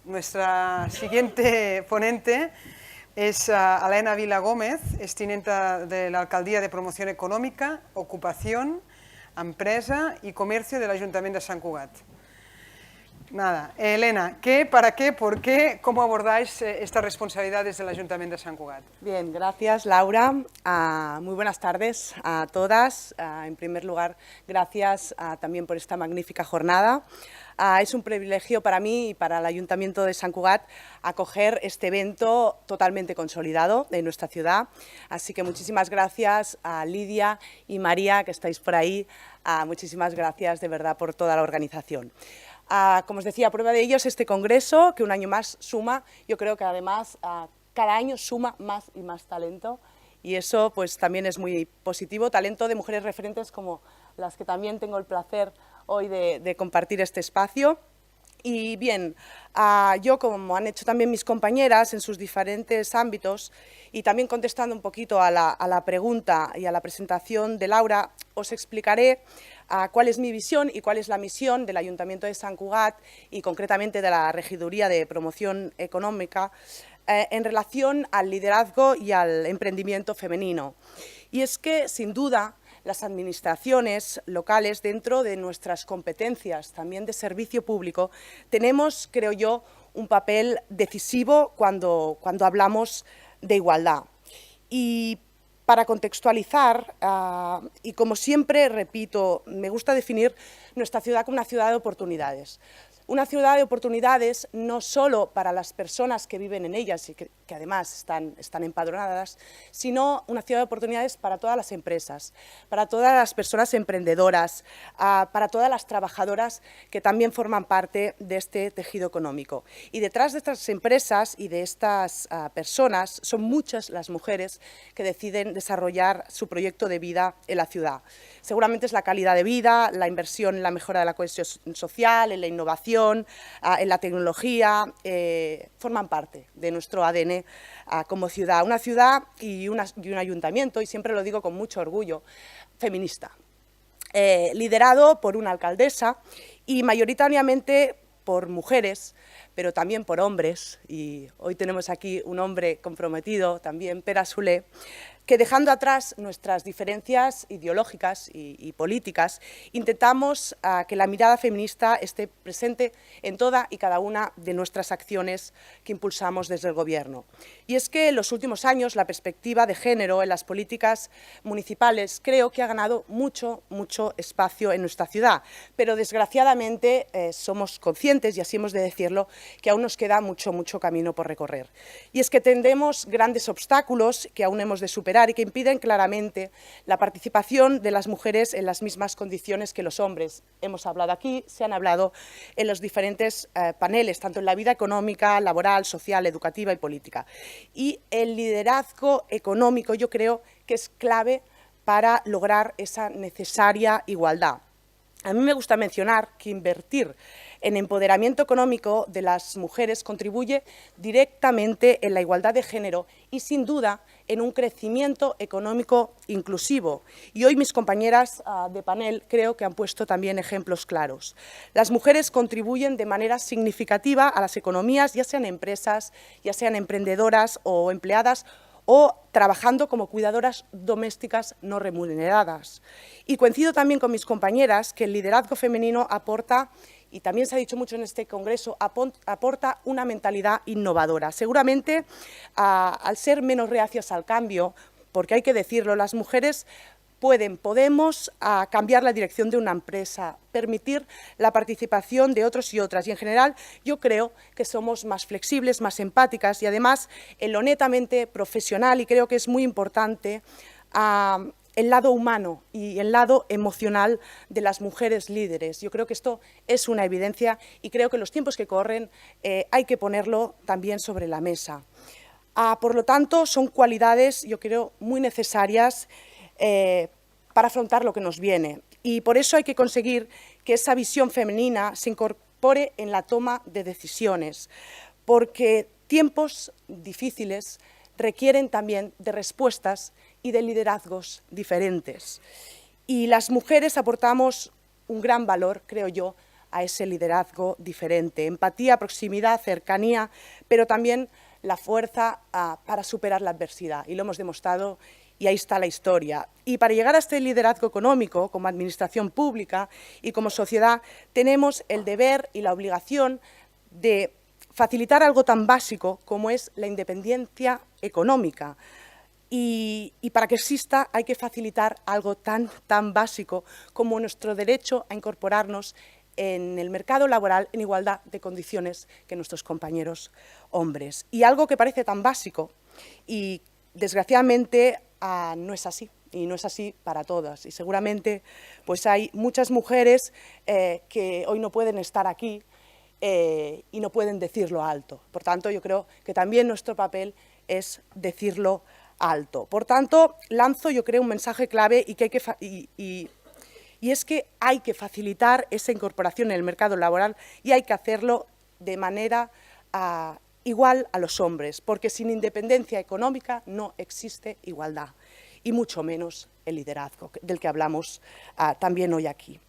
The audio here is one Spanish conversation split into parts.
Nuestra siguiente ponente es Elena Vila Gómez, es tinenta de la Alcaldía de Promoción Económica, Ocupación, Empresa y Comercio del Ayuntamiento de Sant Cugat. Nada, Elena, ¿qué, para qué, por qué, cómo abordáis estas responsabilidades del Ayuntamiento de Sant Cugat? Bien, gracias Laura. Muy buenas tardes a todas. En primer lugar, gracias también por esta magnífica jornada. Es un privilegio para mí y para el Ayuntamiento de Sant Cugat acoger este evento totalmente consolidado de nuestra ciudad. Así que muchísimas gracias a Lidia y María, que estáis por ahí. Muchísimas gracias de verdad por toda la organización. Como os decía, prueba de ello es este congreso, que un año más suma. Yo creo que además cada año suma más y más talento, y eso pues también es muy positivo, talento de mujeres referentes como las que también tengo el placer hoy de compartir este espacio. Y bien, yo, como han hecho también mis compañeras en sus diferentes ámbitos, y también contestando un poquito a la pregunta y a la presentación de Laura, os explicaré cuál es mi visión y cuál es la misión del Ayuntamiento de Sant Cugat y concretamente de la Regiduría de Promoción Económica en relación al liderazgo y al emprendimiento femenino. Y es que, sin duda, las administraciones locales, dentro de nuestras competencias también de servicio público, tenemos, creo yo, un papel decisivo cuando hablamos de igualdad. Y para contextualizar, y como siempre repito, me gusta definir nuestra ciudad como una ciudad de oportunidades. Una ciudad de oportunidades no solo para las personas que viven en ellas y que además están empadronadas, sino una ciudad de oportunidades para todas las empresas, para todas las personas emprendedoras, para todas las trabajadoras que también forman parte de este tejido económico. Y detrás de estas empresas y de estas personas son muchas las mujeres que deciden desarrollar su proyecto de vida en la ciudad. Seguramente es la calidad de vida, la inversión en la mejora de la cohesión social, en la innovación, en la tecnología, forman parte de nuestro ADN como ciudad. Una ciudad y un ayuntamiento, y siempre lo digo con mucho orgullo, feminista, liderado por una alcaldesa y mayoritariamente por mujeres, pero también por hombres, y hoy tenemos aquí un hombre comprometido también, Pere Soler, que dejando atrás nuestras diferencias ideológicas y políticas, intentamos que la mirada feminista esté presente en toda y cada una de nuestras acciones que impulsamos desde el Gobierno. Y es que en los últimos años la perspectiva de género en las políticas municipales creo que ha ganado mucho espacio en nuestra ciudad, pero desgraciadamente somos conscientes, y así hemos de decirlo, que aún nos queda mucho camino por recorrer. Y es que tendremos grandes obstáculos que aún hemos de superar y que impiden claramente la participación de las mujeres en las mismas condiciones que los hombres. Hemos hablado aquí, se han hablado en los diferentes paneles, tanto en la vida económica, laboral, social, educativa y política. Y el liderazgo económico yo creo que es clave para lograr esa necesaria igualdad. A mí me gusta mencionar que invertir en empoderamiento económico de las mujeres contribuye directamente en la igualdad de género y, sin duda, en un crecimiento económico inclusivo. Y hoy mis compañeras de panel creo que han puesto también ejemplos claros. Las mujeres contribuyen de manera significativa a las economías, ya sean empresas, ya sean emprendedoras o empleadas, o trabajando como cuidadoras domésticas no remuneradas. Y coincido también con mis compañeras que el liderazgo femenino aporta, y también se ha dicho mucho en este congreso, aporta una mentalidad innovadora. Seguramente, al ser menos reacias al cambio, porque hay que decirlo, las mujeres podemos cambiar la dirección de una empresa, permitir la participación de otros y otras. Y en general yo creo que somos más flexibles, más empáticas y además en lo netamente profesional, y creo que es muy importante el lado humano y el lado emocional de las mujeres líderes. Yo creo que esto es una evidencia y creo que en los tiempos que corren hay que ponerlo también sobre la mesa. Por lo tanto, son cualidades, yo creo, muy necesarias para afrontar lo que nos viene. Y por eso hay que conseguir que esa visión femenina se incorpore en la toma de decisiones, porque tiempos difíciles requieren también de respuestas y de liderazgos diferentes. Y las mujeres aportamos un gran valor, creo yo, a ese liderazgo diferente. Empatía, proximidad, cercanía, pero también la fuerza para superar la adversidad. Y lo hemos demostrado y ahí está la historia. Y para llegar a este liderazgo económico, como administración pública y como sociedad, tenemos el deber y la obligación de facilitar algo tan básico como es la independencia económica. Y para que exista hay que facilitar algo tan básico como nuestro derecho a incorporarnos en el mercado laboral en igualdad de condiciones que nuestros compañeros hombres. Y algo que parece tan básico y, desgraciadamente, no es así. Y no es así para todas. Y seguramente pues hay muchas mujeres que hoy no pueden estar aquí y no pueden decirlo alto. Por tanto, yo creo que también nuestro papel es decirlo alto. Por tanto, lanzo, yo creo, un mensaje clave y es que hay que facilitar esa incorporación en el mercado laboral y hay que hacerlo de manera igual a los hombres, porque sin independencia económica no existe igualdad, y mucho menos el liderazgo, del que hablamos también hoy aquí.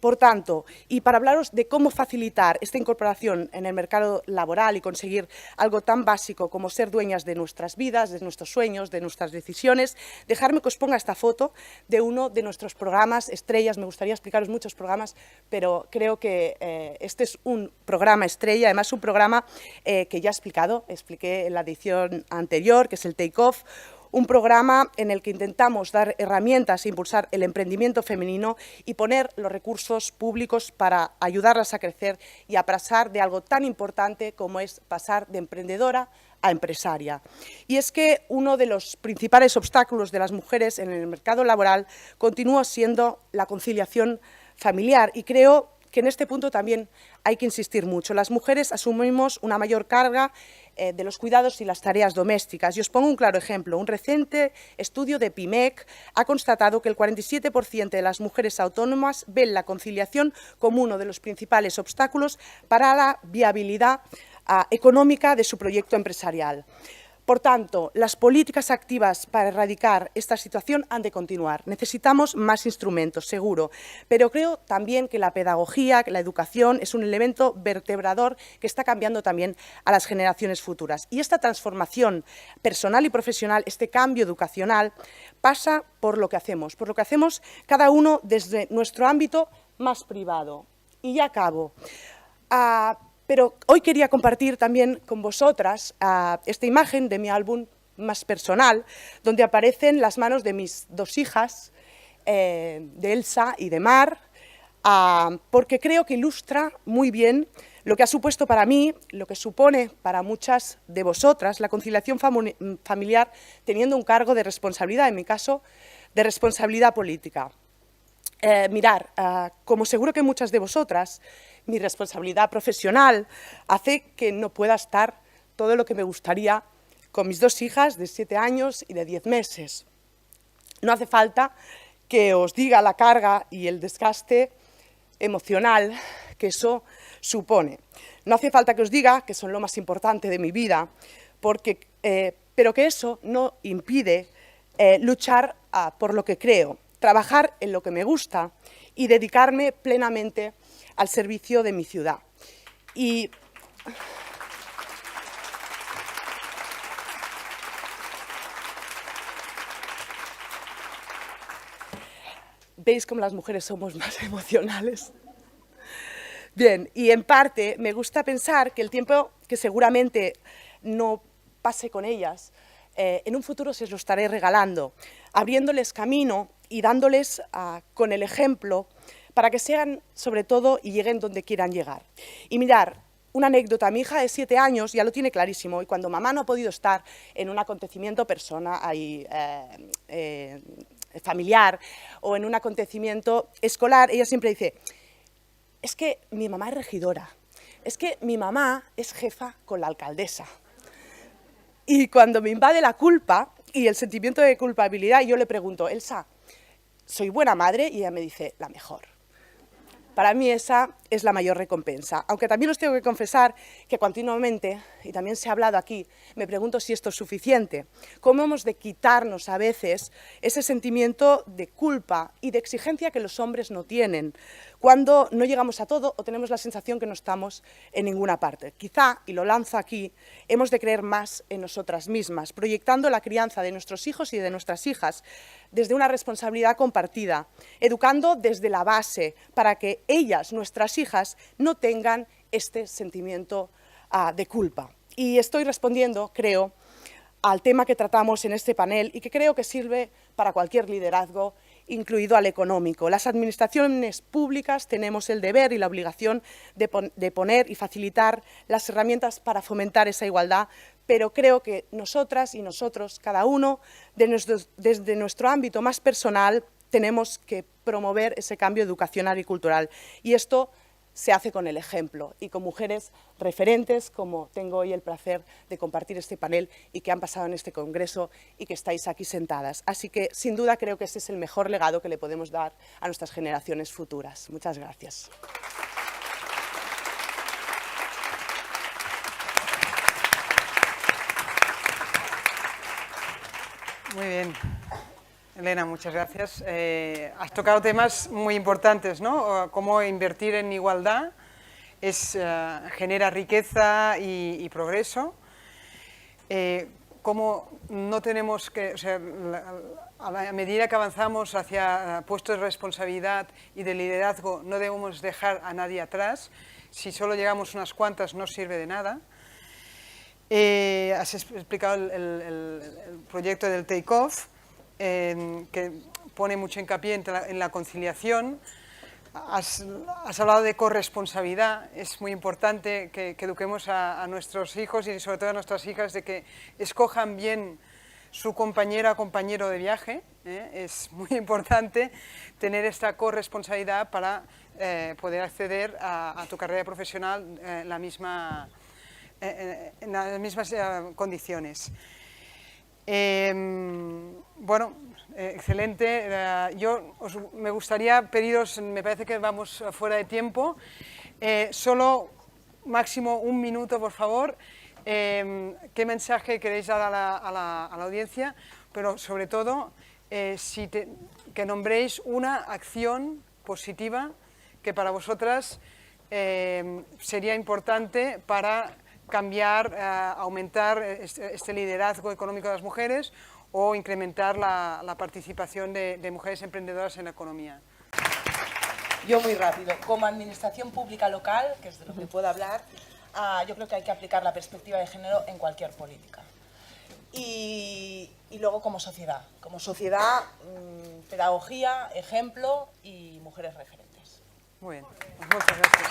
Por tanto, y para hablaros de cómo facilitar esta incorporación en el mercado laboral y conseguir algo tan básico como ser dueñas de nuestras vidas, de nuestros sueños, de nuestras decisiones, dejarme que os ponga esta foto de uno de nuestros programas estrellas. Me gustaría explicaros muchos programas, pero creo que este es un programa estrella, además un programa que ya expliqué en la edición anterior, que es el Take Off, un programa en el que intentamos dar herramientas e impulsar el emprendimiento femenino y poner los recursos públicos para ayudarlas a crecer y a pasar de algo tan importante como es pasar de emprendedora a empresaria. Y es que uno de los principales obstáculos de las mujeres en el mercado laboral continúa siendo la conciliación familiar, y creo que en este punto también hay que insistir mucho. Las mujeres asumimos una mayor carga de los cuidados y las tareas domésticas. Y os pongo un claro ejemplo. Un reciente estudio de PIMEC ha constatado que el 47% de las mujeres autónomas ven la conciliación como uno de los principales obstáculos para la viabilidad económica de su proyecto empresarial. Por tanto, las políticas activas para erradicar esta situación han de continuar. Necesitamos más instrumentos, seguro, pero creo también que la pedagogía, que la educación es un elemento vertebrador que está cambiando también a las generaciones futuras. Y esta transformación personal y profesional, este cambio educacional, pasa por lo que hacemos cada uno desde nuestro ámbito más privado. Y ya acabo. Pero hoy quería compartir también con vosotras esta imagen de mi álbum más personal, donde aparecen las manos de mis dos hijas, de Elsa y de Mar, porque creo que ilustra muy bien lo que ha supuesto para mí, lo que supone para muchas de vosotras, la conciliación familiar teniendo un cargo de responsabilidad, en mi caso, de responsabilidad política. Mirar, como seguro que muchas de vosotras, mi responsabilidad profesional hace que no pueda estar todo lo que me gustaría con mis dos hijas de 7 años y de 10 meses. No hace falta que os diga la carga y el desgaste emocional que eso supone. No hace falta que os diga que son lo más importante de mi vida, pero que eso no impide luchar por lo que creo, trabajar en lo que me gusta y dedicarme plenamente al servicio de mi ciudad. Y ¿veis cómo las mujeres somos más emocionales? Bien, y en parte me gusta pensar que el tiempo que seguramente no pase con ellas, en un futuro se lo estaré regalando, abriéndoles camino y dándoles con el ejemplo para que sean, sobre todo, y lleguen donde quieran llegar. Y mirar, una anécdota, mi hija de 7 años ya lo tiene clarísimo, y cuando mamá no ha podido estar en un acontecimiento familiar o en un acontecimiento escolar, ella siempre dice, es que mi mamá es regidora, es que mi mamá es jefa con la alcaldesa. Y cuando me invade la culpa y el sentimiento de culpabilidad, yo le pregunto, Elsa, ¿soy buena madre? Y ella me dice, la mejor. Para mí esa es la mayor recompensa. Aunque también os tengo que confesar que continuamente, y también se ha hablado aquí, me pregunto si esto es suficiente. ¿Cómo hemos de quitarnos a veces ese sentimiento de culpa y de exigencia que los hombres no tienen cuando no llegamos a todo o tenemos la sensación que no estamos en ninguna parte? Quizá, y lo lanzo aquí, hemos de creer más en nosotras mismas, proyectando la crianza de nuestros hijos y de nuestras hijas desde una responsabilidad compartida, educando desde la base para que ellas, nuestras hijas, no tengan este sentimiento de culpa. Y estoy respondiendo, creo, al tema que tratamos en este panel y que creo que sirve para cualquier liderazgo, incluido al económico. Las administraciones públicas tenemos el deber y la obligación de poner y facilitar las herramientas para fomentar esa igualdad, pero creo que nosotras y nosotros, cada uno, desde nuestro ámbito más personal, tenemos que promover ese cambio educacional y cultural. Y esto se hace con el ejemplo y con mujeres referentes, como tengo hoy el placer de compartir este panel y que han pasado en este congreso y que estáis aquí sentadas. Así que, sin duda, creo que ese es el mejor legado que le podemos dar a nuestras generaciones futuras. Muchas gracias. Muy bien. Elena, muchas gracias. Has tocado temas muy importantes, ¿no? Cómo invertir en igualdad genera riqueza y progreso. Cómo no tenemos que, o sea, a medida que avanzamos hacia puestos de responsabilidad y de liderazgo, no debemos dejar a nadie atrás. Si solo llegamos unas cuantas, no sirve de nada. Has explicado el proyecto del Take-Off, que pone mucho hincapié en la conciliación. Has hablado de corresponsabilidad. Es muy importante que eduquemos a nuestros hijos y sobre todo a nuestras hijas de que escojan bien su compañera o compañero de viaje. Es muy importante tener esta corresponsabilidad para poder acceder a tu carrera profesional en las mismas condiciones. Bueno, excelente. Me gustaría pediros, me parece que vamos fuera de tiempo, solo máximo un minuto, por favor. ¿Qué mensaje queréis dar a la audiencia? Pero sobre todo, que nombréis una acción positiva que para vosotras sería importante para cambiar, aumentar este liderazgo económico de las mujeres o incrementar la participación de mujeres emprendedoras en la economía. Yo muy rápido. Como administración pública local, que es de lo que puedo hablar, yo creo que hay que aplicar la perspectiva de género en cualquier política. Y luego como sociedad, pedagogía, ejemplo y mujeres referentes. Muy bien, muchas gracias.